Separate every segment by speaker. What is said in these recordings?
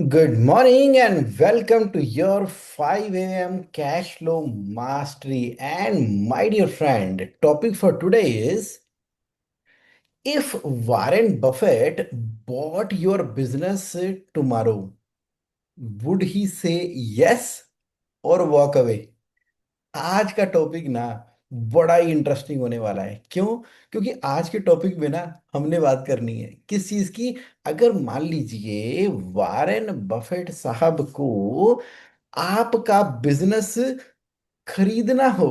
Speaker 1: Good morning and welcome to your 5 a.m. cash flow mastery. And my dear friend, topic for today is if Warren Buffett bought your business tomorrow, would he say yes or walk away? आज का topic ना बड़ा ही interesting होने वाला है। क्यों? क्योंकि आज के टॉपिक में ना हमने बात करनी है किस चीज की। अगर मान लीजिए वारेन बफेट साहब को आपका बिजनेस खरीदना हो,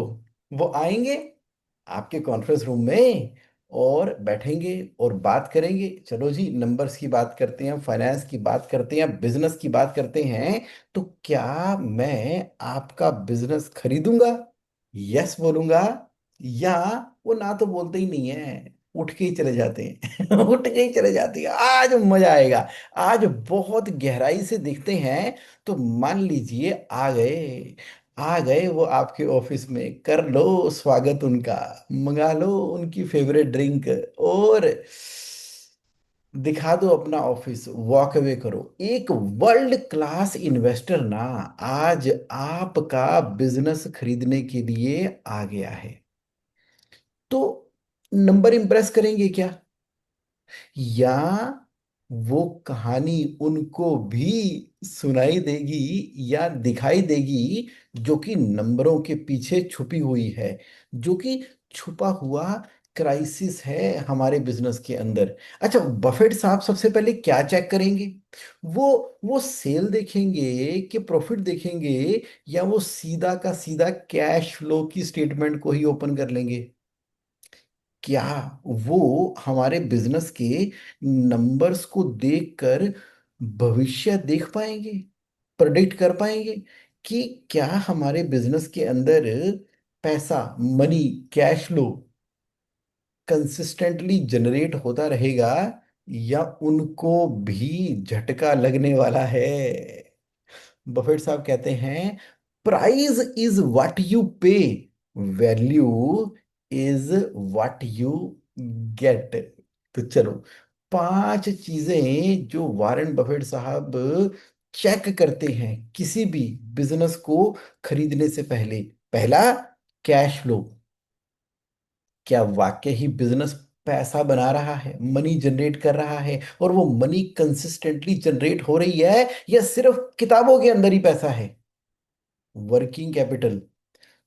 Speaker 1: वो आएंगे आपके कॉन्फ्रेंस रूम में और बैठेंगे और बात करेंगे। चलो जी, नंबर्स की बात करते हैं, फाइनेंस की बात करते हैं, बिजनेस की बात करते हैं। तो क्या मैं आपका बिजनेस खरीदूंगा, यस बोलूंगा, या वो ना तो बोलते ही नहीं है, उठ के ही चले जाते हैं उठ के ही चले जाते हैं। आज मजा आएगा। आज बहुत गहराई से देखते हैं। तो मान लीजिए आ गए वो आपके ऑफिस में, कर लो स्वागत उनका, मंगा लो उनकी फेवरेट ड्रिंक और दिखा दो अपना ऑफिस, वॉक अवे करो। एक वर्ल्ड क्लास इन्वेस्टर ना आज आपका बिजनेस खरीदने के लिए आ गया है। तो नंबर इंप्रेस करेंगे क्या, या वो कहानी उनको भी सुनाई देगी या दिखाई देगी जो कि नंबरों के पीछे छुपी हुई है, जो कि छुपा हुआ क्राइसिस है हमारे बिजनेस के अंदर। अच्छा, बफेट साहब सबसे पहले क्या चेक करेंगे? वो वो सेल देखेंगे कि प्रॉफिट देखेंगे, या वो सीधा का सीधा कैश फ्लो की स्टेटमेंट को ही ओपन कर लेंगे? क्या वो हमारे बिजनेस के नंबर्स को देखकर भविष्य देख पाएंगे, प्रेडिक्ट कर पाएंगे कि क्या हमारे बिजनेस के अंदर पैसा, money, cash flow consistently generate होता रहेगा, या उनको भी झटका लगने वाला है? बफेट साहब कहते हैं, प्राइस इज व्हाट यू पे, value is what you get. तो चलो, 5 चीजें जो वारेन बफेट साहब चेक करते हैं किसी भी बिजनेस को खरीदने से पहले। पहला, कैश फ्लो। क्या वाकई ही बिजनेस पैसा बना रहा है, मनी जनरेट कर रहा है, और वो मनी कंसिस्टेंटली जनरेट हो रही है, या सिर्फ किताबों के अंदर ही पैसा है, वर्किंग कैपिटल?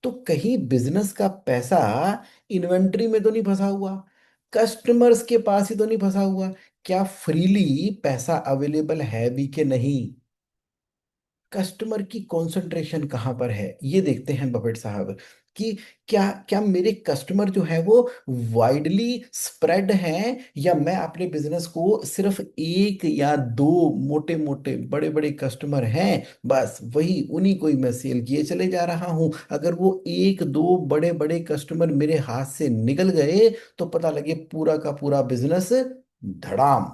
Speaker 1: तो कहीं बिजनेस का पैसा इन्वेंट्री में तो नहीं फंसा हुआ, कस्टमर्स के पास ही तो नहीं फंसा हुआ? क्या फ्रीली पैसा अवेलेबल है भी कि नहीं? कस्टमर की कंसंट्रेशन कहाँ पर है, ये देखते हैं बफेट साहब कि क्या क्या मेरे कस्टमर जो है वो वाइडली स्प्रेड हैं, या मैं अपने बिजनेस को सिर्फ एक या दो मोटे मोटे बड़े बड़े कस्टमर हैं, बस वही उन्हीं को ही मैं सेल किए चले जा रहा हूं। अगर वो एक दो बड़े बड़े कस्टमर मेरे हाथ से निकल गए तो पता लगे पूरा का पूरा बिजनेस धड़ाम।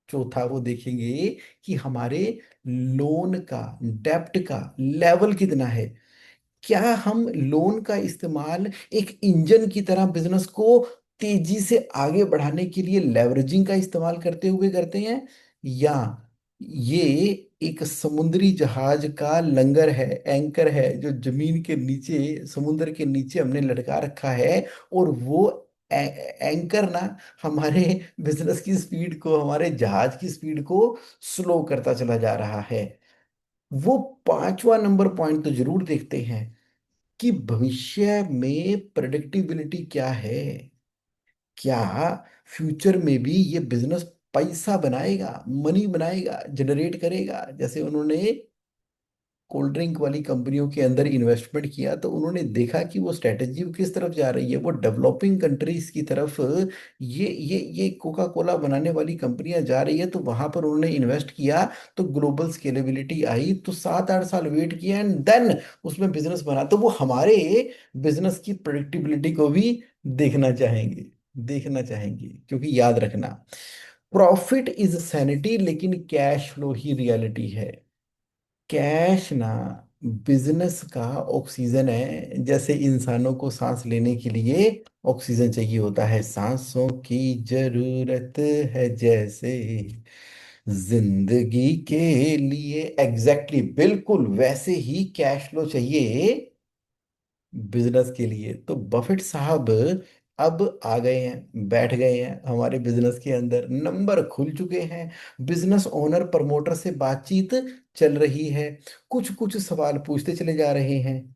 Speaker 1: चौथा, वो देखेंगे कि हमारे लोन का, डेप्ट का लेवल कितना है। क्या हम लोन का इस्तेमाल एक इंजन की तरह बिजनेस को तेजी से आगे बढ़ाने के लिए लेवरेजिंग का इस्तेमाल करते हुए करते हैं, या ये एक समुद्री जहाज का लंगर है, एंकर है, जो जमीन के नीचे, समुद्र के नीचे हमने लटका रखा है, और वो एंकर ना हमारे बिजनेस की स्पीड को, हमारे जहाज की स्पीड को स्लो करता चला जा रहा है। वो पांचवा नंबर पॉइंट तो जरूर देखते हैं कि भविष्य में प्रेडिक्टिबिलिटी क्या है। क्या फ्यूचर में भी ये बिजनेस पैसा बनाएगा, मनी बनाएगा, जनरेट करेगा? जैसे उन्होंने कोल्ड ड्रिंक वाली कंपनियों के अंदर इन्वेस्टमेंट किया, तो उन्होंने देखा कि वो स्ट्रेटजी किस तरफ जा रही है, वो डेवलपिंग कंट्रीज की तरफ ये कोका कोला बनाने वाली कंपनियां जा रही है, तो वहां पर उन्होंने इन्वेस्ट किया। तो ग्लोबल स्केलेबिलिटी आई, तो 7-8 साल वेट किया एंड देन उसमें बिजनेस बना। तो वो हमारे बिजनेस की प्रेडिक्टिबिलिटी को भी देखना चाहेंगे, देखना चाहेंगे, क्योंकि याद रखना, प्रॉफिट इज सैनिटी लेकिन कैश फ्लो ही रियलिटी है। कैश ना बिजनेस का ऑक्सीजन है। जैसे इंसानों को सांस लेने के लिए ऑक्सीजन चाहिए होता है, सांसों की जरूरत है जैसे, जिंदगी के लिए एग्जैक्टली बिल्कुल वैसे ही कैश फ्लो चाहिए बिजनेस के लिए। तो बफेट साहब अब आ गए हैं, बैठ गए हैं हमारे बिजनेस के अंदर, नंबर खुल चुके हैं, बिजनेस ओनर प्रमोटर से बातचीत चल रही है, कुछ कुछ सवाल पूछते चले जा रहे हैं।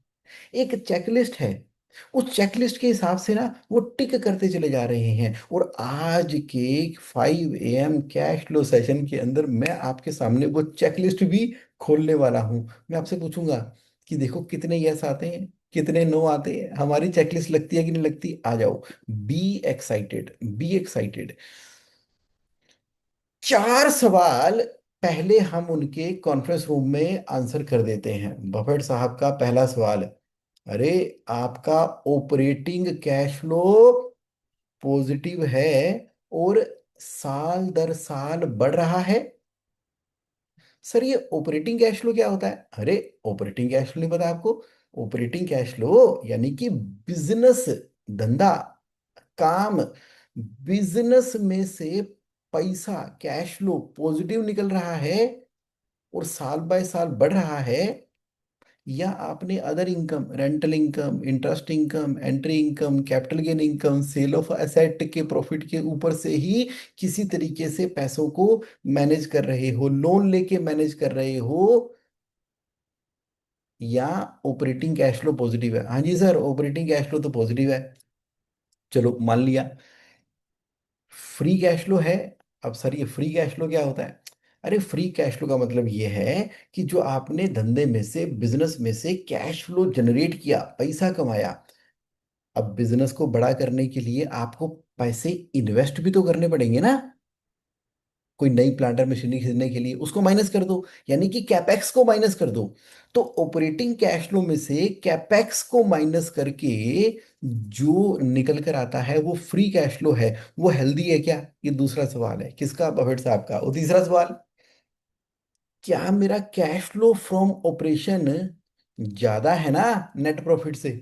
Speaker 1: एक चेकलिस्ट है, उस चेकलिस्ट के हिसाब से ना वो टिक करते चले जा रहे हैं। और आज के 5 AM कैश फ्लो सेशन के अंदर मैं आपके सामने वो चेकलिस्ट भी खोलने वाला हूँ। मैं आपसे पूछूंगा कि देखो कितने यस आते हैं, कितने नो आते हैं, हमारी चेकलिस्ट लगती है कि नहीं लगती। आ जाओ, बी एक्साइटेड, बी एक्साइटेड। 4 सवाल पहले हम उनके कॉन्फ्रेंस रूम में आंसर कर देते हैं। बफेट साहब का पहला सवाल, अरे आपका ऑपरेटिंग कैश फ्लो पॉजिटिव है और साल दर साल बढ़ रहा है। सर ये ऑपरेटिंग कैश फ्लो क्या होता है? अरे ऑपरेटिंग कैश फ्लो नहीं पता आपको? ऑपरेटिंग कैश फ्लो यानी कि बिजनेस, धंधा, काम, बिजनेस में से पैसा, कैश फ्लो पॉजिटिव निकल रहा है और साल बाय साल बढ़ रहा है, या आपने other income, rental income, interest income, entry income, capital gain income, sale of asset के प्रॉफिट के ऊपर से ही किसी तरीके से पैसों को मैनेज कर रहे हो, लोन लेके मैनेज कर रहे हो, या ऑपरेटिंग कैश फ्लो पॉजिटिव है? हाँ जी सर, ऑपरेटिंग कैश फ्लो तो पॉजिटिव है। चलो मान लिया। फ्री कैश फ्लो है। अब सर ये फ्री कैश फ्लो क्या होता है? अरे फ्री कैश फ्लो का मतलब ये है कि जो आपने धंधे में से, बिजनेस में से कैश फ्लो जनरेट किया, पैसा कमाया, अब बिजनेस को बड़ा करने के लिए आपको पैसे इन्वेस्ट भी तो करने पड़ेंगे ना। कोई नई प्लांटर मशीनरी खरीदने के लिए उसको माइनस कर दो, यानी कि कैपेक्स को माइनस कर दो। तो ऑपरेटिंग कैश फ्लो में से कैपेक्स को माइनस करके जो निकल कर आता है वो फ्री कैश फ्लो है। वो हेल्दी है क्या? ये दूसरा सवाल है। किसका? बफेट साहब का। और तीसरा सवाल, क्या मेरा कैश फ्लो फ्रॉम ऑपरेशन ज्यादा है ना नेट प्रॉफिट से?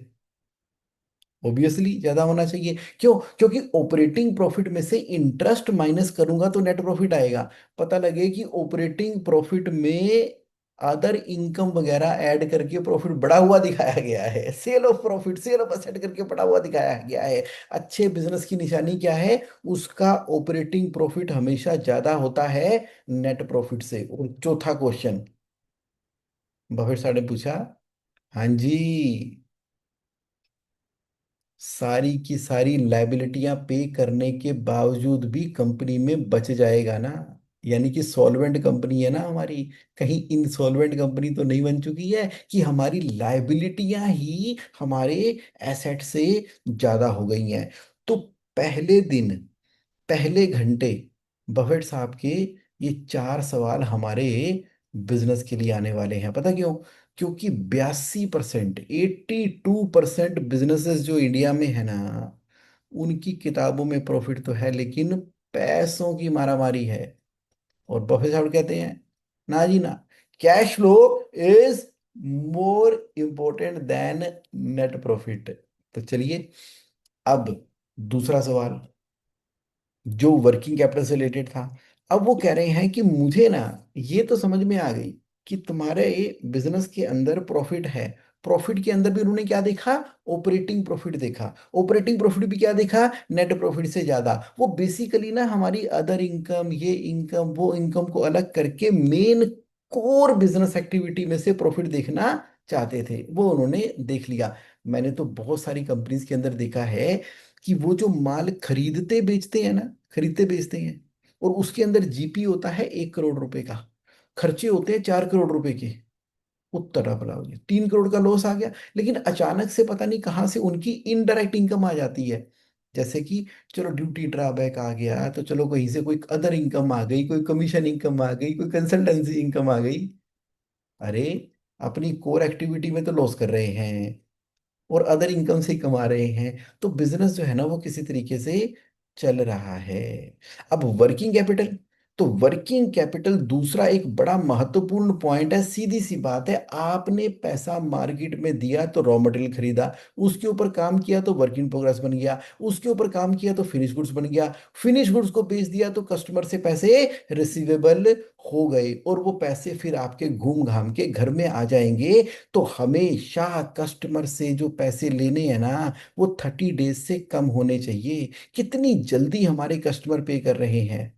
Speaker 1: ऑब्वियसली ज्यादा होना चाहिए। क्यों? क्योंकि ऑपरेटिंग प्रॉफिट में से इंटरेस्ट माइनस करूंगा तो नेट प्रॉफिट आएगा। पता लगे कि ऑपरेटिंग प्रॉफिट में अदर इनकम वगैरह ऐड करके प्रॉफिट बढ़ा हुआ दिखाया गया है, sale of profit, sale of asset करके बढ़ा हुआ दिखाया गया है। अच्छे बिजनेस की निशानी क्या है? उसका ऑपरेटिंग प्रॉफिट हमेशा ज्यादा होता है नेट प्रॉफिट से। और चौथा क्वेश्चन बफेट साहब ने पूछा, हाँ जी, सारी की सारी लाइबिलिटियां पे करने के बावजूद भी कंपनी में बच जाएगा ना? यानी कि सॉल्वेंट कंपनी है ना हमारी, कहीं इंसॉल्वेंट कंपनी तो नहीं बन चुकी है कि हमारी लाइबिलिटियां ही हमारे एसेट से ज्यादा हो गई हैं। तो पहले दिन, पहले घंटे बफेट साहब के ये 4 सवाल हमारे बिजनेस के लिए आने वाले हैं। पता क्यों? क्योंकि 82%, 82% बिजनेसेस जो इंडिया में है ना, उनकी किताबों में प्रॉफिट तो है लेकिन पैसों की मारामारी है। और बफे साहब कहते हैं, ना जी ना, cash flow is more important then net profit. तो चलिए, अब दूसरा सवाल जो वर्किंग कैपिटल से रिलेटेड था। अब वो कह रहे हैं कि मुझे ना ये तो समझ में आ गई कि तुम्हारे बिजनेस के अंदर प्रॉफिट है। प्रॉफिट के अंदर भी उन्होंने क्या देखा? ऑपरेटिंग प्रॉफिट देखा। ऑपरेटिंग प्रॉफिट भी क्या देखा? नेट प्रॉफिट से ज्यादा। वो बेसिकली ना हमारी अदर इनकम, ये इनकम, वो इनकम को अलग करके मेन कोर बिजनेस एक्टिविटी में से प्रॉफिट देखना चाहते थे। वो उन्होंने देख लिया। मैंने तो बहुत सारी कंपनीज के अंदर देखा है कि वो जो माल खरीदते बेचते हैं ना, खरीदते बेचते हैं, और उसके अंदर जीपी होता है 1 करोड़ रुपए का, खर्चे होते हैं 4 करोड़ रुपए के, उत्तर फलाओ जी 3 करोड़ का लॉस आ गया। लेकिन अचानक से पता नहीं कहाँ से उनकी इनडायरेक्ट इनकम आ जाती है। जैसे कि चलो ड्यूटी ड्रॉबैक आ गया, तो चलो कहीं से कोई अदर इनकम आ गई, कोई कमीशन इनकम आ गई, कोई कंसल्टेंसी इनकम आ गई। अरे अपनी कोर एक्टिविटी में तो लॉस कर रहे हैं और अदर इनकम से कमा रहे हैं। तो बिजनेस जो है ना वो किसी तरीके से चल रहा है। अब वर्किंग कैपिटल, तो वर्किंग कैपिटल दूसरा एक बड़ा महत्वपूर्ण पॉइंट है। सीधी सी बात है, आपने पैसा मार्केट में दिया तो रॉ मटेरियल खरीदा, उसके ऊपर काम किया तो वर्क इन प्रोग्रेस बन गया, उसके ऊपर काम किया तो फिनिश गुड्स बन गया, फिनिश गुड्स को बेच दिया तो कस्टमर से पैसे रिसीवेबल हो गए, और वो पैसे फिर आपके घूम घाम के घर में आ जाएंगे। तो हमेशा कस्टमर से जो पैसे लेने हैं ना, वो 30 डेज से कम होने चाहिए। कितनी जल्दी हमारे कस्टमर पे कर रहे हैं।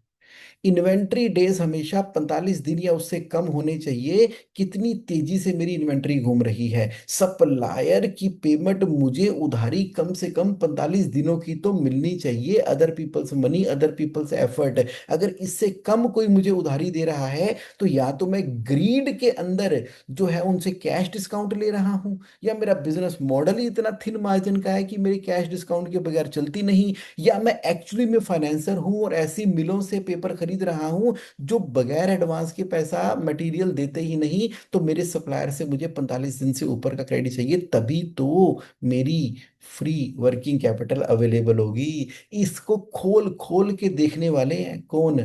Speaker 1: इन्वेंट्री डेज हमेशा 45 दिन या उससे कम होने चाहिए। कितनी तेजी से मेरी इन्वेंट्री घूम रही है। सप्लायर की पेमेंट मुझे उधारी कम से कम 45 दिनों की तो मिलनी चाहिए। Other people's money, other people's effort. अगर इससे कम कोई मुझे उधारी दे रहा है, तो या तो मैं ग्रीड के अंदर जो है उनसे कैश डिस्काउंट ले रहा हूं, या मेरा बिजनेस मॉडल ही इतना थिन मार्जिन का है कि मेरी कैश डिस्काउंट के बगैर चलती नहीं, या मैं एक्चुअली में फाइनेंसर हूं और ऐसी मिलों से पेपर खरीद रहा हूं जो बगैर एडवांस के पैसा मटेरियल देते ही नहीं। तो मेरे सप्लायर से मुझे 45 दिन से ऊपर का क्रेडिट चाहिए, तभी तो मेरी फ्री वर्किंग कैपिटल अवेलेबल होगी। इसको खोल खोल के देखने वाले हैं कौन?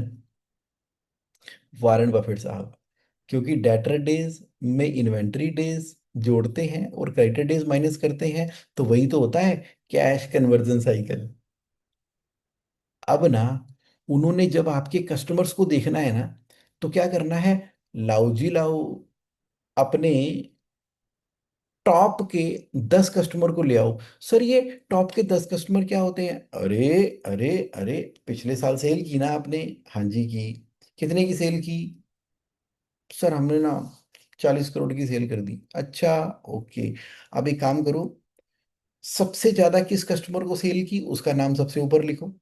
Speaker 1: वारेन बफेट साहब। क्योंकि डेटर डेज में इन्वेंट्री डेज जोड़ते हैं और क्रेडिटर डेज माइनस करते हैं, तो वही तो होता है कैश कन्वर्जन साइकिल। अब ना, उन्होंने जब आपके कस्टमर्स को देखना है ना, तो क्या करना है? लाओ जी लाओ, अपने टॉप के 10 कस्टमर को ले आओ। सर ये टॉप के 10 कस्टमर क्या होते हैं? अरे अरे अरे, पिछले साल सेल की ना आपने? हाँ जी की। कितने की सेल की? सर हमने ना 40 करोड़ की सेल कर दी। अच्छा, ओके। अब एक काम करो, सबसे ज्यादा किस कस्टमर को सेल की उसका नाम सबसे ऊपर लिखो,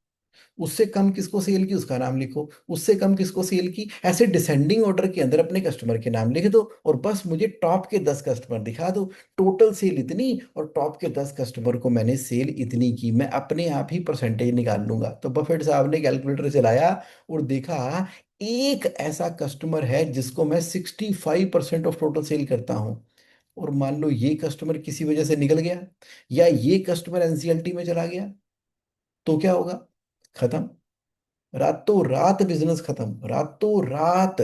Speaker 1: उससे कम किसको सेल की उसका नाम लिखो, उससे कम किसको सेल की, ऐसे डिसेंडिंग ऑर्डर के अंदर अपने कस्टमर के नाम लिख दो, और बस मुझे टॉप के 10 कस्टमर दिखा दो। टोटल सेल इतनी, और टॉप के 10 कस्टमर को मैंने सेल इतनी की, मैं अपने आप ही परसेंटेज निकाल लूंगा। तो बफेट साहब ने कैलकुलेटर चलाया और देखा, एक ऐसा कस्टमर है जिसको मैं 65% ऑफ टोटल सेल करता हूँ, और मान लो ये कस्टमर किसी वजह से निकल गया, या ये कस्टमर एनसीएलटी में चला गया, तो क्या होगा? खत्म। रातों रात बिजनेस खत्म, रातों रात।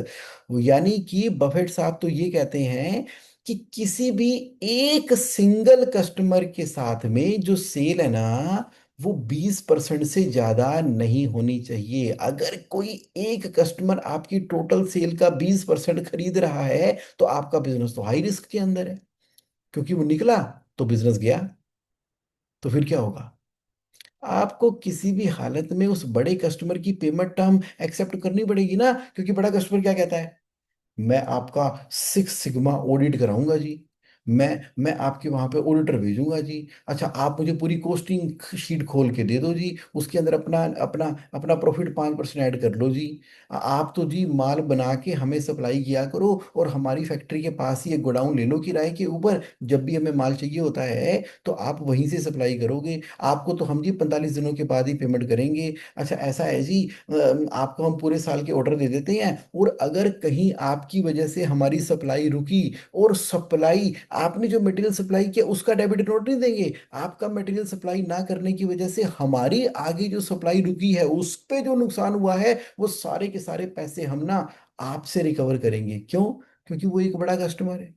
Speaker 1: यानी कि बफेट साहब तो ये कहते हैं कि किसी भी एक सिंगल कस्टमर के साथ में जो सेल है ना, वो 20% से ज्यादा नहीं होनी चाहिए। अगर कोई एक कस्टमर आपकी टोटल सेल का 20% खरीद रहा है, तो आपका बिजनेस तो हाई रिस्क के अंदर है, क्योंकि वो निकला तो बिजनेस गया। तो फिर क्या होगा? आपको किसी भी हालत में उस बड़े कस्टमर की पेमेंट टर्म एक्सेप्ट करनी पड़ेगी ना, क्योंकि बड़ा कस्टमर क्या कहता है? मैं आपका 6 सिग्मा ऑडिट कराऊंगा जी। मैं आपके वहां पे ऑडिटर भेजूंगा जी। अच्छा, आप मुझे पूरी कॉस्टिंग शीट खोल के दे दो जी, उसके अंदर अपना अपना अपना प्रॉफिट 5% ऐड कर लो जी। आप तो जी माल बना के हमें सप्लाई किया करो, और हमारी फैक्ट्री के पास ही एक गोडाउन ले लो किराए के ऊपर, जब भी हमें माल चाहिए होता है तो आप वहीं से सप्लाई करोगे। आपको तो हम जी 45 दिनों के बाद ही पेमेंट करेंगे। अच्छा ऐसा है जी, आपको हम पूरे साल के ऑर्डर दे देते हैं, और अगर कहीं आपकी वजह से हमारी सप्लाई रुकी, और सप्लाई आपने जो मटेरियल सप्लाई किया उसका डेबिट नोट नहीं देंगे, आपका मटेरियल सप्लाई ना करने की वजह से हमारी आगे जो सप्लाई रुकी है उस पे जो नुकसान हुआ है, वो सारे के सारे पैसे हम ना आपसे रिकवर करेंगे। क्यों? क्योंकि वो एक बड़ा कस्टमर है।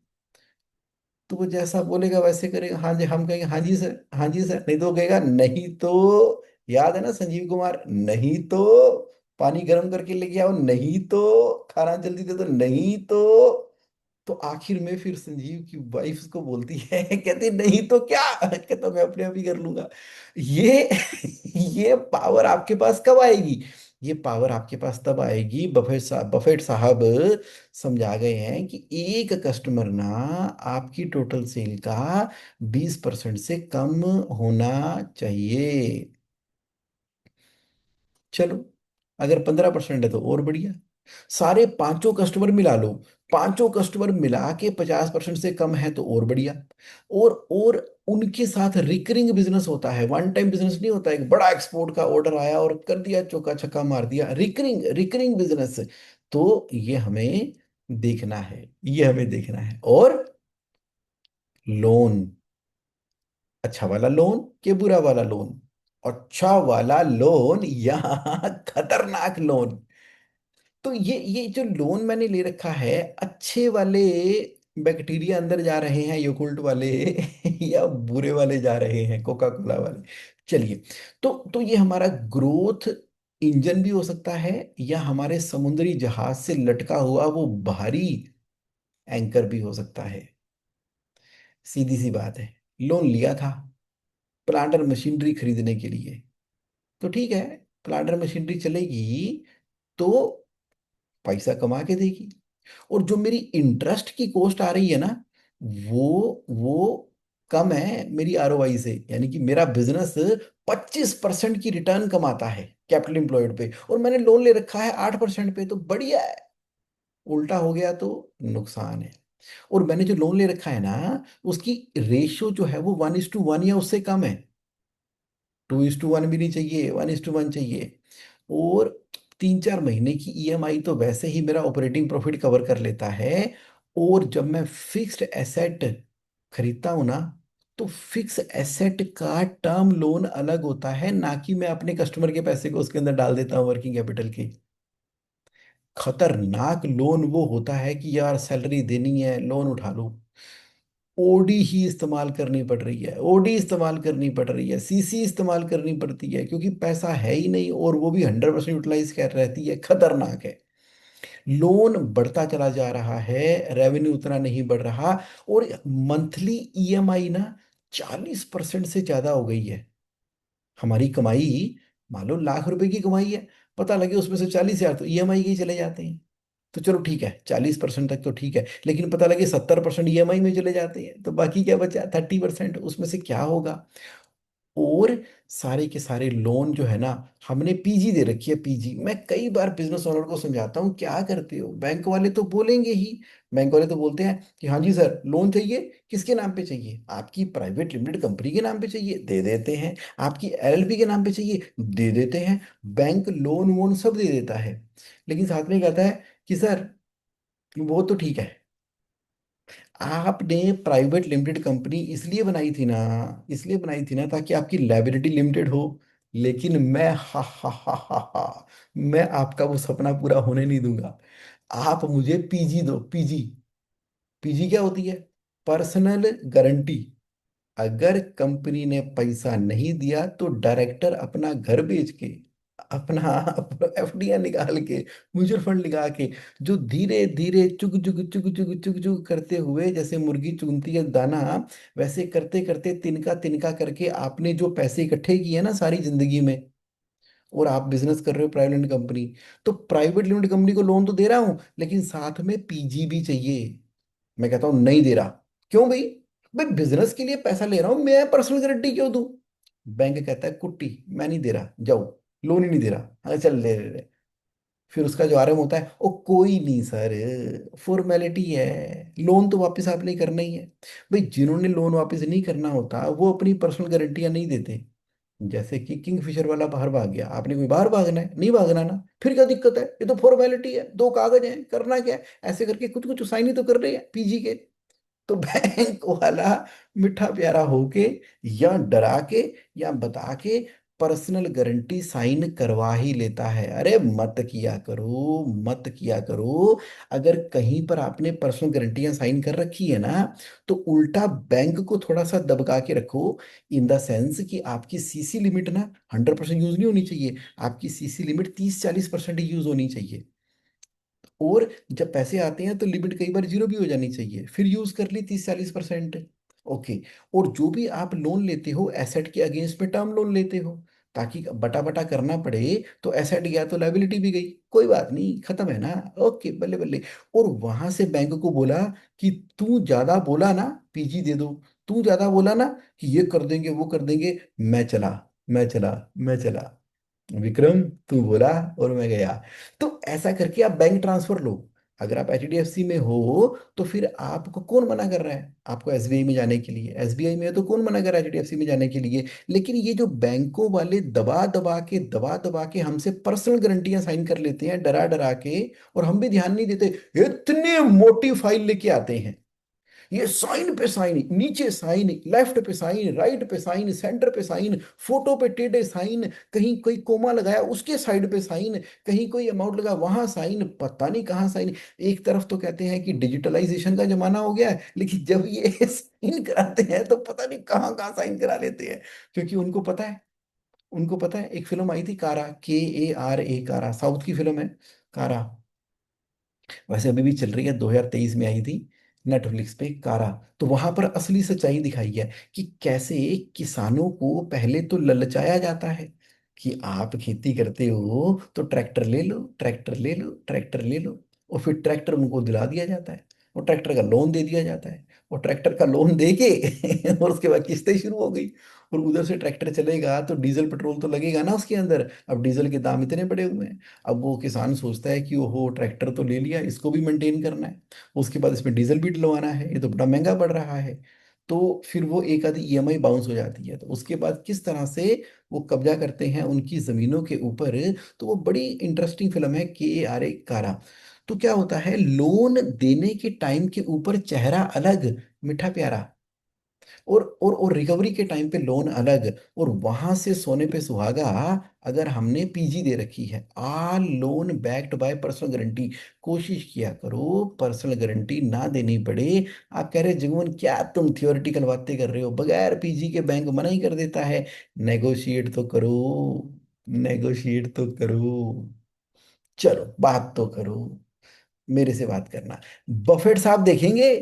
Speaker 1: तो वो जैसा बोलेगा वैसे करेगा। हाँ जी, हम कहेंगे हाँ जी सर, हाँ जी सर, नहीं तो वो कहेगा नहीं तो। याद है ना संजीव कुमार? नहीं तो पानी गर्म करके लेके आओ, नहीं तो खाना जल्दी दे दो, नहीं तो आखिर में फिर संजीव की वाइफ उसको बोलती है कहती नहीं तो क्या? कहता मैं अपने आप ही कर लूंगा। ये ये पावर आपके पास कब आएगी? ये पावर आपके पास तब आएगी, बफेट साहब समझा गए हैं कि एक कस्टमर ना आपकी टोटल सेल का 20% से कम होना चाहिए। चलो, अगर 15% है तो और बढ़िया। सारे पांचों कस्टमर मिला लो, पांचों कस्टमर मिला के 50% से कम है तो और बढ़िया। और उनके साथ रिकरिंग बिजनेस होता है, वन टाइम बिजनेस नहीं होता। एक बड़ा एक्सपोर्ट का ऑर्डर आया और कर दिया, चौका छक्का मार दिया, रिकरिंग रिकरिंग बिजनेस। तो ये हमें देखना है, ये हमें देखना है। और लोन, अच्छा वाला लोन कि बुरा वाला लोन? अच्छा वाला लोन या खतरनाक लोन? तो ये जो लोन मैंने ले रखा है, अच्छे वाले बैक्टीरिया अंदर जा रहे हैं योगुर्ट वाले या बुरे वाले जा रहे हैं कोका कोला वाले। चलिए, तो ये हमारा ग्रोथ इंजन भी हो सकता है, या हमारे समुद्री जहाज से लटका हुआ वो बाहरी एंकर भी हो सकता है। सीधी सी बात है, लोन लिया था प्लांट और मशीनरी खरीदने के लिए, तो ठीक है, प्लांट और मशीनरी चलेगी तो पैसा कमा के देगी। और जो मेरी इंटरेस्ट की कॉस्ट आ रही है ना, वो कम है मेरी आरओआई से, यानी कि मेरा बिजनेस 25% की रिटर्न कमाता है कैपिटल एम्प्लॉयड पे, और मैंने लोन ले रखा है 8% पे, तो बढ़िया है। उल्टा हो गया तो नुकसान है। और मैंने जो लोन ले रखा है ना, उसकी रेशियो जो है वो 1:1 या उससे कम है। 2:1 भी नहीं चाहिए, 1:1 चाहिए। और 3-4 महीने की ईएमआई तो वैसे ही मेरा ऑपरेटिंग प्रॉफिट कवर कर लेता है। और जब मैं फिक्स्ड एसेट खरीदता हूं ना, तो फिक्स एसेट का टर्म लोन अलग होता है, ना कि मैं अपने कस्टमर के पैसे को उसके अंदर डाल देता हूँ वर्किंग कैपिटल की। खतरनाक लोन वो होता है कि यार सैलरी देनी है, लोन उठा लो, ओडी ही इस्तेमाल करनी पड़ रही है, ओडी इस्तेमाल करनी पड़ रही है, सीसी इस्तेमाल करनी पड़ती है, क्योंकि पैसा है ही नहीं, और वो भी 100% यूटिलाइज कर रहती है। खतरनाक है। लोन बढ़ता चला जा रहा है, रेवेन्यू उतना नहीं बढ़ रहा, और मंथली ईएमआई ना 40% से ज्यादा हो गई है। हमारी कमाई, मान लो लाख रुपए की कमाई है, पता लगे उसमें से 40,000 तो ईएमआई के ही चले जाते हैं। तो चलो ठीक है, 40% तक तो ठीक है, लेकिन पता लगे 70% ईएमआई में चले जाते हैं, तो बाकी क्या बचा 30%, उसमें से क्या होगा। और सारे के सारे लोन जो है ना, हमने पीजी दे रखी है, पीजी। मैं कई बार बिजनेस ओनर को समझाता हूँ, क्या करते हो, बैंक वाले तो बोलेंगे ही, बैंक वाले तो बोलते हैं कि हाँ जी सर लोन चाहिए, किसके नाम पे चाहिए, आपकी प्राइवेट लिमिटेड कंपनी के नाम पे चाहिए, दे देते हैं, आपकी एलएलपी के नाम पे चाहिए, दे देते हैं। बैंक लोन वोन सब दे देता है, लेकिन साथ में कहता है कि सर वो तो ठीक है, आपने प्राइवेट लिमिटेड कंपनी इसलिए बनाई थी ना, इसलिए बनाई थी ना ताकि आपकी लायबिलिटी लिमिटेड हो। लेकिन मैं, हा, मैं आपका वो सपना पूरा होने नहीं दूंगा। आप मुझे पीजी दो, पीजी। पीजी क्या होती है? Personal guarantee. अगर कंपनी ने पैसा नहीं दिया तो डायरेक्टर अपना घर बेच के, अपना एफडीआर निकाल के, म्यूचुअल फंड लगा के, जो धीरे धीरे चुग चुग चुग चुग चुग चुग करते हुए, जैसे मुर्गी चुनती है दाना, वैसे करते करते तिनका तिनका करके आपने जो पैसे इकट्ठे किए ना सारी जिंदगी में, और आप बिजनेस कर रहे हो प्राइवेट लिमिटेड कंपनी, तो प्राइवेट लिमिटेड कंपनी को लोन तो दे रहा हूं, लेकिन साथ में पीजी भी चाहिए। मैं कहता हूँ नहीं दे रहा। क्यों भाई? भाई बिजनेस के लिए पैसा ले रहा हूं, मैं पर्सनल गारंटी क्यों दूं? बैंक कहता है कुट्टी, मैं नहीं दे रहा, जाओ, लोन ही नहीं दे रहा। हाँ चल ले। फिर उसका जो आरएम होता है, ओ कोई नहीं सर, फॉर्मेलिटी है, लोन तो वापस आपने करना ही है। भाई जिन्होंने लोन वापस नहीं करना होता वो अपनी पर्सनल गारंटियां नहीं देते। जैसे कि किंगफिशर वाला बाहर भाग गया, आपने कोई बाहर भागना है, नहीं भागना ना, फिर क्या दिक्कत है, ये तो फॉर्मेलिटी है, दो कागज हैं, करना क्या है, ऐसे करके कुछ कुछ साइन ही तो कर रहे हैं पीजी के। तो बैंक वाला मीठा प्यारा होके, या डरा के, या बता के पर्सनल गारंटी साइन करवा ही लेता है। अरे मत किया करो, मत किया करो। अगर कहीं पर आपने पर्सनल गारंटियां साइन कर रखी है ना, तो उल्टा बैंक को थोड़ा सा दबका के रखो, इन द सेंस कि आपकी सीसी लिमिट ना 100% यूज नहीं होनी चाहिए, आपकी सीसी लिमिट 30-40% ही यूज होनी चाहिए। और जब पैसे आते हैं तो लिमिट कई बार जीरो भी हो जानी चाहिए, फिर यूज कर ली 30-40%। ओके। और जो भी आप लोन लेते हो एसेट के अगेंस्ट में टर्म लोन लेते हो, ताकि बटा बटा करना पड़े, तो एसेट गया तो लायबिलिटी भी गई, कोई बात नहीं, खत्म है ना। ओके, बल्ले बल्ले। और वहां से बैंक को बोला कि तू ज्यादा बोला ना, पीजी दे दो, तू ज्यादा बोला ना कि ये कर देंगे वो कर देंगे, मैं चला, मैं चला, मैं चला, विक्रम तू बोला और मैं गया। तो ऐसा करके आप बैंक ट्रांसफर लो। अगर आप एचडीएफसी में हो, तो फिर आपको कौन मना कर रहा है आपको एसबीआई में जाने के लिए? एसबीआई में है तो कौन मना कर रहा है एचडीएफसी में जाने के लिए? लेकिन ये जो बैंकों वाले दबा दबा के हमसे पर्सनल गारंटियां साइन कर लेते हैं, डरा डरा के, और हम भी ध्यान नहीं देते, इतनी मोटी फाइल लेके आते हैं, ये साइन पे साइन, नीचे साइन, लेफ्ट पे साइन, राइट पे साइन, सेंटर पे साइन, फोटो पे टेढ़े साइन, कहीं कोई कोमा लगाया उसके साइड पे साइन, कहीं कोई अमाउंट लगा वहां साइन, पता नहीं कहाँ साइन। एक तरफ तो कहते हैं कि डिजिटलाइजेशन का जमाना हो गया है, लेकिन जब ये साइन कराते हैं तो पता नहीं कहाँ कहाँ साइन करा लेते हैं। क्योंकि उनको पता है एक फिल्म आई थी कारा, KARA, कारा, साउथ की फिल्म है कारा। वैसे अभी भी चल रही है, 2023 में आई थी नेटफ्लिक्स पे कारा। तो वहां पर असली सच्चाई दिखाई है कि कैसे किसानों को पहले तो ललचाया जाता है कि आप खेती करते हो तो ट्रैक्टर ले लो, ट्रैक्टर ले लो, ट्रैक्टर ले लो। और फिर ट्रैक्टर उनको दिला दिया जाता है, और ट्रैक्टर का लोन दे दिया जाता है, और ट्रैक्टर का लोन दे के और उसके बाद किस्तें शुरू हो गई। और उधर से ट्रैक्टर चलेगा तो डीजल पेट्रोल तो लगेगा ना उसके अंदर। अब डीजल के दाम इतने बढ़े हुए हैं। अब वो किसान सोचता है कि ओहो ट्रैक्टर तो ले लिया, इसको भी मेंटेन करना है, उसके बाद इसमें डीजल भी डलवाना है, ये तो बड़ा महंगा पड़ रहा है। तो फिर वो एक आधी EMI बाउंस हो जाती है, तो उसके बाद किस तरह से वो कब्जा करते हैं उनकी जमीनों के ऊपर। तो वो बड़ी इंटरेस्टिंग फिल्म है KARA, कारा। तो क्या होता है, लोन देने के टाइम के ऊपर चेहरा अलग, मीठा प्यारा, और रिकवरी के टाइम पे लोन अलग, और वहां से सोने पे सुहागा। अगर हमने PG दे रखी है, आ loan backed by personal guarantee, कोशिश किया करो पर्सनल गारंटी ना देनी पड़े। आप कह रहे जुगमन क्या तुम थियोरिटिकल बातें कर रहे हो, बगैर PG के बैंक मना ही कर देता है। नेगोशिएट तो करो, नेगोशिएट तो करो, चलो बात तो करो, मेरे से बात करना। बफेट साहब देखेंगे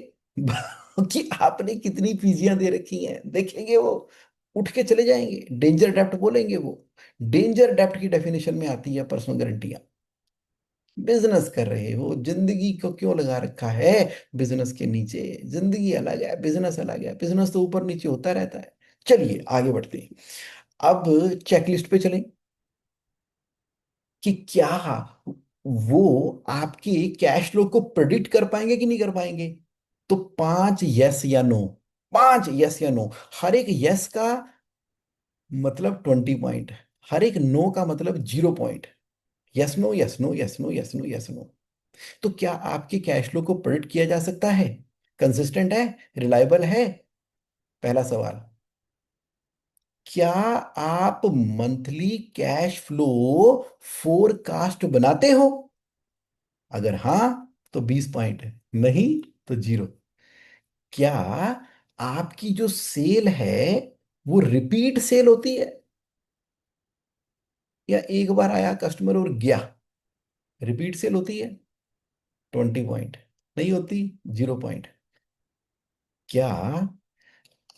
Speaker 1: कि आपने कितनी पीजियां दे रखी हैं, देखेंगे वो, उठ के चले जाएंगे, डेंजर डेप्ट बोलेंगे वो। डेंजर डेप्ट की डेफिनेशन में आती है पर्सनल गारंटियां। बिजनेस कर रहे हो, जिंदगी को क्यों लगा रखा है बिजनेस के नीचे? जिंदगी अलग है, बिजनेस अलग है, बिजनेस तो ऊपर नीचे होता रहता है। चलिए आगे बढ़ते हैं। अब चेकलिस्ट पे चलें कि क्या वो आपके कैश फ्लो को प्रेडिक्ट कर पाएंगे कि नहीं कर पाएंगे। तो 5 यस या नो, 5 यस या नो। हर एक यस का मतलब 20 पॉइंट, हर एक नो का मतलब 0 point. Yes no, yes no, yes no, yes no, yes no. तो क्या आपके कैश फ्लो को प्रेडिक्ट किया जा सकता है? कंसिस्टेंट है, रिलायबल है? पहला सवाल। क्या आप मंथली कैश फ्लो फोरकास्ट बनाते हो? अगर हाँ तो 20 पॉइंट है, नहीं तो 0। क्या आपकी जो सेल है वो रिपीट सेल होती है, या एक बार आया कस्टमर और गया? रिपीट सेल होती है, 20 पॉइंट। नहीं होती, 0 पॉइंट। क्या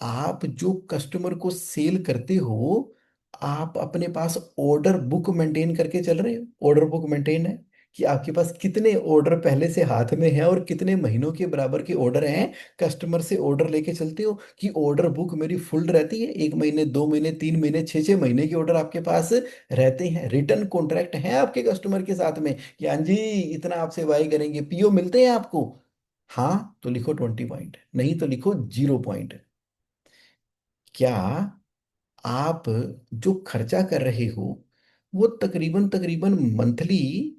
Speaker 1: आप जो कस्टमर को सेल करते हो, आप अपने पास ऑर्डर बुक मेंटेन करके चल रहे हो? ऑर्डर बुक मेंटेन है कि आपके पास कितने ऑर्डर पहले से हाथ में है और कितने महीनों के बराबर के ऑर्डर हैं। कस्टमर से ऑर्डर लेके चलते हो कि ऑर्डर बुक मेरी फुल रहती है, 1 महीने, 2 महीने, 3 महीने, 6 6 महीने के ऑर्डर आपके पास रहते हैं? रिटर्न कॉन्ट्रैक्ट है आपके कस्टमर के साथ में कि हाँ जी इतना आपसे बाई करेंगे, PO मिलते हैं आपको? हाँ तो लिखो 20 पॉइंट, नहीं तो लिखो 0 पॉइंट। क्या आप जो खर्चा कर रहे हो वो तकरीबन तकरीबन मंथली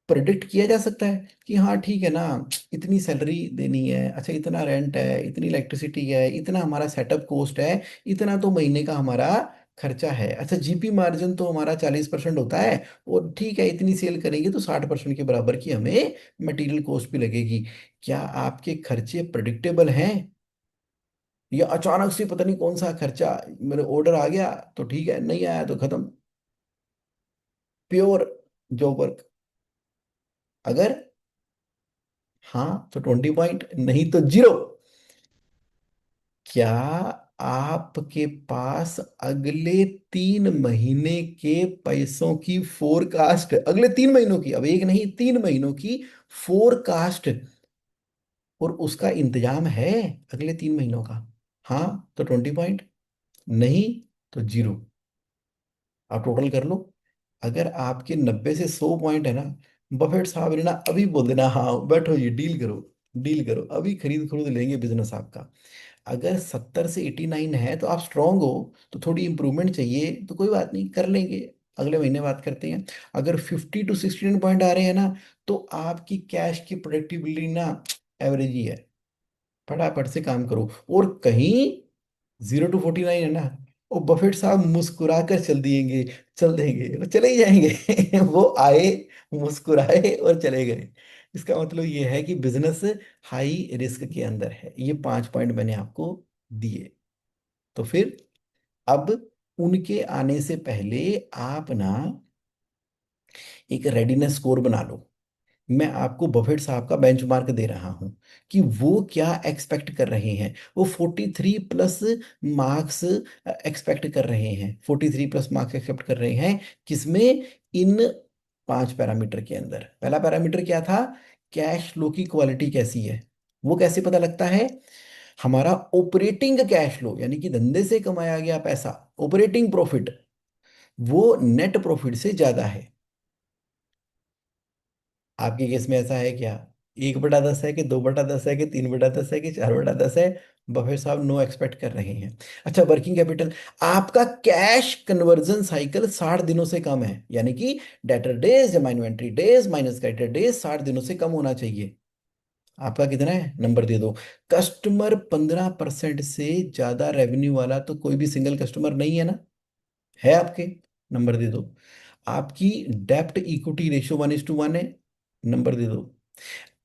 Speaker 1: प्रेडिक्ट किया जा सकता है कि हाँ ठीक है ना, इतनी सैलरी देनी है, अच्छा इतना रेंट है, इतनी इलेक्ट्रिसिटी है, इतना हमारा सेटअप कॉस्ट है, इतना तो महीने का हमारा खर्चा है, अच्छा GP मार्जिन तो हमारा 40% होता है, और ठीक है इतनी सेल करेंगे तो 60% के बराबर की हमें मटेरियल कॉस्ट भी लगेगी। क्या आपके खर्चे प्रेडिक्टेबल हैं, या अचानक से पता नहीं कौन सा खर्चा, मेरे ऑर्डर आ गया तो ठीक है, नहीं आया तो खत्म, प्योर जॉब वर्क? अगर हाँ तो 20 पॉइंट, नहीं तो 0। क्या आपके पास अगले 3 महीने के पैसों की फोरकास्ट, अगले 3 महीनों की, अब एक नहीं 3 महीनों की फोरकास्ट, और उसका इंतजाम है अगले 3 महीनों का? हाँ तो 20 पॉइंट, नहीं तो 0। आप टोटल कर लो। अगर आपके 90 से 100 पॉइंट है ना, बफेट साहब ने ना अभी बोल देना हाँ बैठो ये डील करो, डील करो, अभी खरीद खरीद लेंगे बिजनेस आपका। अगर 70 से 89 है तो आप स्ट्रांग हो, तो थोड़ी इंप्रूवमेंट चाहिए तो कोई बात नहीं, कर लेंगे, अगले महीने बात करते हैं। अगर 50 to 69 पॉइंट आ रहे हैं ना, तो आपकी कैश की प्रोडक्टिबिलिटी ना एवरेज ही है, फटाफट से काम करो। और कहीं 0 to 49 है ना, वो बफेट साहब मुस्कुरा कर चल दिएंगे, चल देंगे, वो चले ही जाएंगे। वो आए, मुस्कुराए और चले गए। इसका मतलब ये है कि बिजनेस हाई रिस्क के अंदर है। ये 5 पॉइंट मैंने आपको दिए। तो फिर अब उनके आने से पहले आप ना एक रेडीनेस स्कोर बना लो। मैं आपको बफेट साहब का बेंचमार्क दे रहा हूं कि वो क्या एक्सपेक्ट कर रहे हैं। वो 43 प्लस मार्क्स एक्सपेक्ट कर रहे हैं, 43 प्लस मार्क्स एक्सपेक्ट कर रहे हैं। किसमें? इन 5 पैरामीटर के अंदर। पहला पैरामीटर क्या था? कैश फ्लो की क्वालिटी कैसी है। वो कैसे पता लगता है? हमारा ऑपरेटिंग कैश फ्लो, यानी कि धंधे से कमाया गया पैसा, ऑपरेटिंग प्रॉफिट, वो नेट प्रॉफिट से ज्यादा है। आपके केस में ऐसा है क्या? 1/10 है कि 2/10 है कि 3/10 है कि 4/10 है? बफे साहब नो एक्सपेक्ट कर रहे हैं। अच्छा, वर्किंग कैपिटल, आपका कैश कन्वर्जन साइकिल 60 दिनों से कम है, यानी कि डेटर डेज जमा inventory days minus creditor days 60 दिनों से कम होना चाहिए। आपका कितना है? नंबर दे दो। कस्टमर 15% से ज्यादा रेवेन्यू वाला तो कोई भी सिंगल कस्टमर नहीं है ना? है आपके? नंबर दे दो। आपकी डेप्ट इक्विटी रेशियो 1:1 है। नंबर दे दो।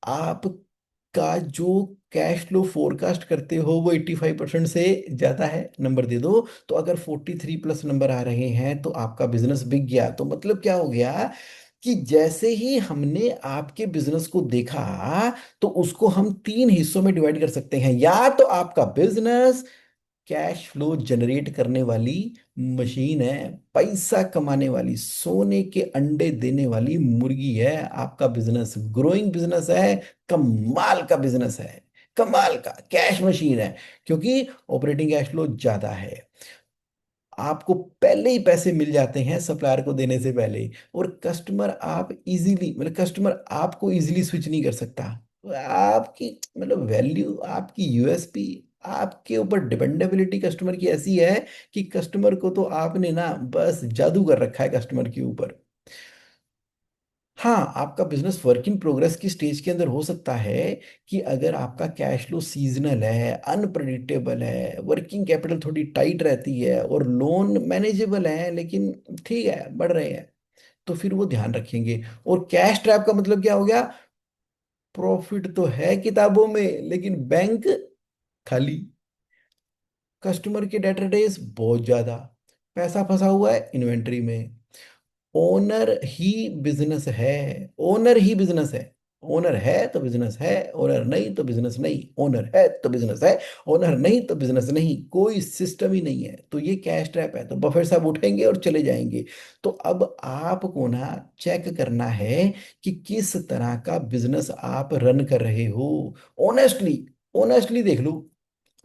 Speaker 1: आपका जो कैश फ्लो फोरकास्ट करते हो वो 85% से ज्यादा है। नंबर दे दो। तो अगर 43 प्लस नंबर आ रहे हैं तो आपका बिजनेस बिक गया। तो मतलब क्या हो गया कि जैसे ही हमने आपके बिजनेस को देखा, तो उसको हम 3 हिस्सों में डिवाइड कर सकते हैं। या तो आपका बिजनेस कैश फ्लो जनरेट करने वाली मशीन है, पैसा कमाने वाली, सोने के अंडे देने वाली मुर्गी है, आपका बिजनेस ग्रोइंग बिजनेस है, कमाल का बिजनेस है, कमाल का कैश मशीन है, क्योंकि ऑपरेटिंग कैश फ्लो ज्यादा है। आपको पहले ही पैसे मिल जाते हैं सप्लायर को देने से पहले। और कस्टमर आप इजीली, मतलब कस्टमर आपको इजीली स्विच नहीं कर सकता। आपकी मतलब वैल्यू, आपकी यूएसपी, आपके ऊपर डिपेंडेबिलिटी कस्टमर की ऐसी है कि कस्टमर को तो आपने ना बस जादू कर रखा है कस्टमर के ऊपर। हाँ, आपका बिजनेस वर्क इन प्रोग्रेस की स्टेज के अंदर हो सकता है कि अगर आपका कैश फ्लो सीजनल है, अनप्रडिक्टेबल है, वर्किंग कैपिटल थोड़ी टाइट रहती है और लोन मैनेजेबल है, लेकिन ठीक है बढ़ रहे हैं, तो फिर वो ध्यान रखेंगे। और कैश ट्रैप का मतलब क्या हो गया? प्रॉफिट तो है किताबों में लेकिन बैंक खाली, कस्टमर के डेटर डेज बहुत ज्यादा, पैसा फंसा हुआ है इन्वेंट्री में। ओनर ही बिजनेस है, ओनर ही बिजनेस है। ओनर है तो बिजनेस है, ओनर नहीं तो बिजनेस नहीं, ओनर है तो बिजनेस है, ओनर नहीं तो बिजनेस नहीं, कोई सिस्टम ही नहीं है। तो ये कैश ट्रैप है। तो बफेट साहब उठेंगे और चले जाएंगे। तो अब आपको ना चेक करना है कि किस तरह का बिजनेस आप रन कर रहे हो। ऑनेस्टली, ऑनेस्टली देख लो,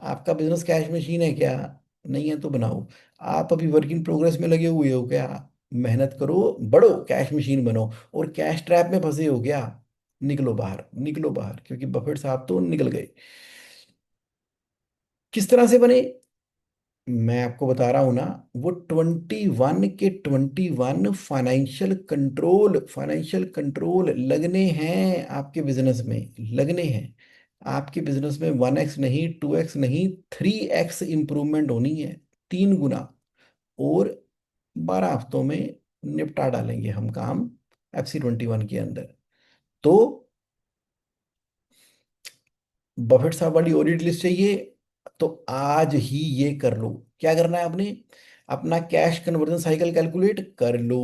Speaker 1: आपका बिजनेस कैश मशीन है क्या? नहीं है तो बनाओ। आप अभी वर्क इन प्रोग्रेस में लगे हुए हो क्या? मेहनत करो, बढ़ो, कैश मशीन बनो। और कैश ट्रैप में फंसे हो क्या? निकलो बाहर, निकलो बाहर, क्योंकि बफेट साहब तो निकल गए। किस तरह से बने? मैं आपको बता रहा हूं ना। वो 21 के 21 फाइनेंशियल कंट्रोल, फाइनेंशियल कंट्रोल लगने हैं आपके बिजनेस में, लगने हैं। आपके बिजनेस में 1x नहीं, 2x नहीं, 3x इंप्रूवमेंट होनी है, 3 गुना। और 12 हफ्तों में निपटा डालेंगे हम काम FC 21 के अंदर। तो बफेट साहब वाली ऑडिट लिस्ट चाहिए? तो आज ही ये कर लो। क्या करना है आपने? अपना कैश कन्वर्जन साइकिल कैलकुलेट कर लो,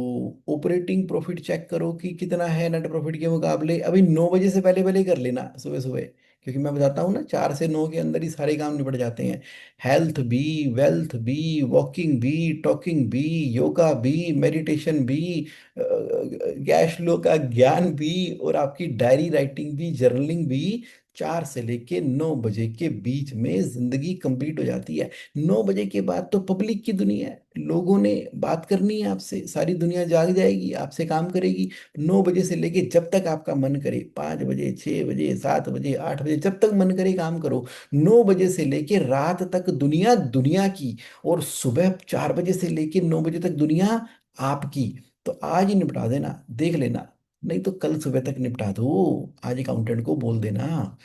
Speaker 1: ऑपरेटिंग प्रॉफिट चेक करो कि कितना है नेट प्रॉफिट के मुकाबले। अभी 9 बजे से पहले पहले ही कर लेना, सुबह सुबह, क्योंकि मैं बताता हूँ ना 4 से 9 के अंदर ही सारे काम निपट जाते हैं। हेल्थ भी, वेल्थ भी, वॉकिंग भी, टॉकिंग भी, योगा भी, मेडिटेशन भी, कैश फ्लो का ज्ञान भी, और आपकी डायरी राइटिंग भी, जर्नलिंग भी। 4 से लेके 9 बजे के बीच में जिंदगी कंप्लीट हो जाती है। 9 बजे के बाद तो पब्लिक की दुनिया है, लोगों ने बात करनी है आपसे, सारी दुनिया जाग जाएगी, आपसे काम करेगी। 9 बजे से लेके जब तक आपका मन करे, 5 बजे, 6 बजे, 7 बजे, 8 बजे, जब तक मन करे काम करो। 9 बजे से लेके रात तक दुनिया दुनिया की, और सुबह 4 बजे से लेके 9 बजे तक दुनिया आपकी। तो आज ही निपटा देना, देख लेना। नहीं तो कल सुबह तक निपटा दो, आज अकाउंटेंट को बोल देना।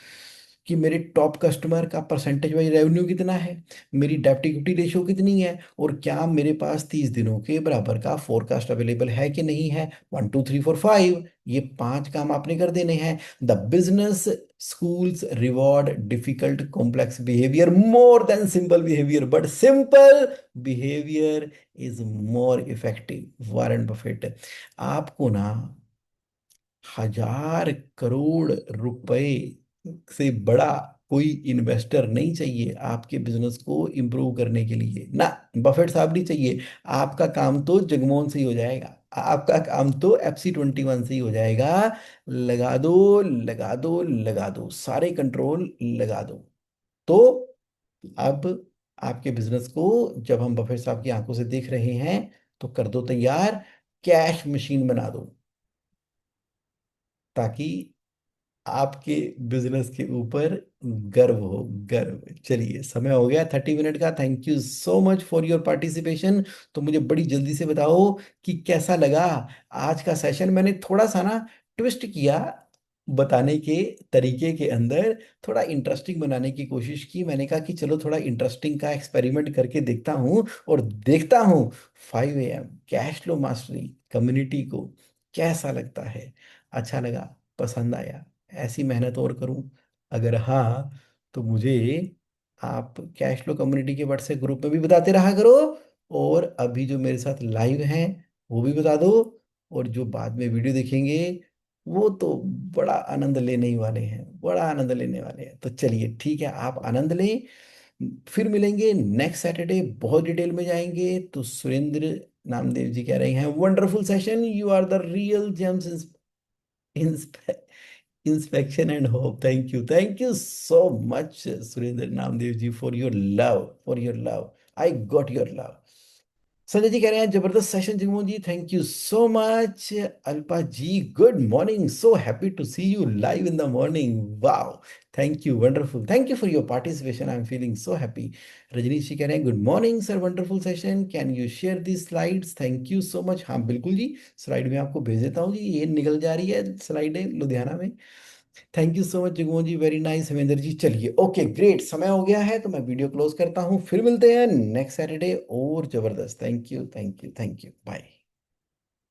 Speaker 1: कि मेरे टॉप कस्टमर का परसेंटेज वाइज रेवेन्यू कितना है, मेरी डेप्ट इक्विटी रेशियो कितनी है, और क्या मेरे पास 30 दिनों के बराबर का फोरकास्ट अवेलेबल है कि नहीं है। 1 2 3 4 5, ये 5 काम आपने कर देने हैं। The business schools reward difficult complex behavior more than simple behavior, but simple behavior is more effective। Warren Buffett. आपको ना 1000 करोड़ रुपए से बड़ा कोई इन्वेस्टर नहीं चाहिए आपके बिजनेस को इंप्रूव करने के लिए ना। बफेट साहब नहीं चाहिए। आपका काम तो जगमोहन से ही हो जाएगा, आपका काम तो FC 21 से ही हो जाएगा। लगा दो लगा दो लगा दो, सारे कंट्रोल लगा दो। तो अब आपके बिजनेस को जब हम बफेट साहब की आंखों से देख रहे हैं, तो कर दो तैयार, कैश मशीन बना दो, ताकि आपके बिजनेस के ऊपर गर्व हो, गर्व। चलिए समय हो गया 30 मिनट का। Thank you so much for your participation. तो मुझे बड़ी जल्दी से बताओ कि कैसा लगा आज का सेशन। मैंने थोड़ा सा ना ट्विस्ट किया बताने के तरीके के अंदर, थोड़ा इंटरेस्टिंग बनाने की कोशिश की। मैंने कहा कि चलो थोड़ा इंटरेस्टिंग का एक्सपेरिमेंट करके देखता हूँ, और देखता हूँ 5 AM cash flow mastery community को कैसा लगता है। अच्छा लगा, पसंद आया, ऐसी मेहनत और करूं? अगर हाँ, तो मुझे आप कैश फ्लो कम्युनिटी के व्हाट्सएप ग्रुप में भी बताते रहा करो, और अभी जो मेरे साथ लाइव हैं वो भी बता दो, और जो बाद में वीडियो देखेंगे वो तो बड़ा आनंद लेने ही वाले हैं, बड़ा आनंद लेने वाले हैं। तो चलिए ठीक है, आप आनंद लें। फिर मिलेंगे नेक्स्ट सैटरडे, बहुत डिटेल में जाएंगे। तो सुरेंद्र नामदेव जी कह रहे हैं wonderful session, you are the real gems inspection and hope। thank you so much Surinder Namdev ji for your love, for your love। I got your love। Sanjay ji कह रहे हैं जबरदस्त session Jigmohan ji, thank you so much. Alpa ji good morning, so happy to see you live in the morning, wow. Thank you, wonderful, thank you for your participation, I am feeling so happy. Rajneesh ji कह रहे हैं good morning sir, wonderful session, can you share the slides. Thank you so much. हाँ बिल्कुल जी, slide में आपको भेज देता हूँ जी, ये निकल जा रही है स्लाइडें लुधियाना में। Thank you so much Jagmohan ji, very nice. Hamendra ji चलिए, ओके ग्रेट, समय हो गया है तो मैं वीडियो क्लोज करता हूँ। फिर मिलते हैं नेक्स्ट सैटरडे और जबरदस्त। Thank you thank you thank you, bye.